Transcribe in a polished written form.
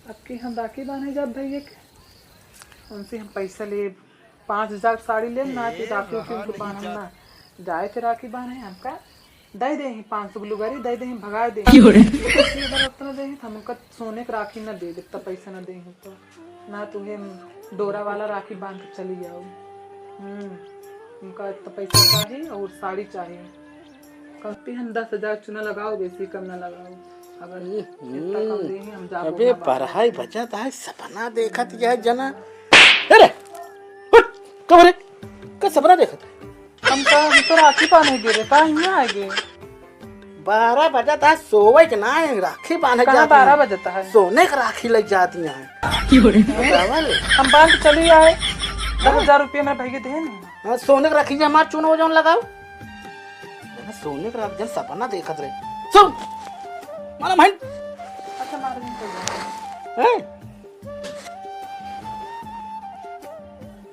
अब की हम राखी बांधे जब भैया के उनसे हम पैसा ले 5,000 साड़ी ले ना कि राखी उखी उनको बांधम ना जाए थे राखी बांधे हमका दे दे 500 ग्लूगरी दे दे भगा दे उतना दे हम उनका सोने के राखी ना दे जितना पैसा ना दे तो ना तुम्हें डोरा वाला राखी बांध के चली जाओ। उनका इतना पैसा चाहिए और साड़ी चाहिए कभी हम 10,000 चुना लगाओ बेसी कम ना लगाओ अगर इतना कम देंगे हम जा अबे पढ़ाई बचत है सपना देखत यह जना अरे कब रे का सपना देखत हम तो राखी बांधे गिरे का यहाँ आगे 12 बजा था सोवे के ना है राखी बांधे कहाँ 12 बजता है सोने का राखी लग जाती है हम बांध के चली आए 10,000 रुपया मेरे भैया दे हाँ सोने का राखी हमार चुन हो जाऊन लगाओ सोने का राखी सपना देखत रहे सुन मालूम है अच्छा मार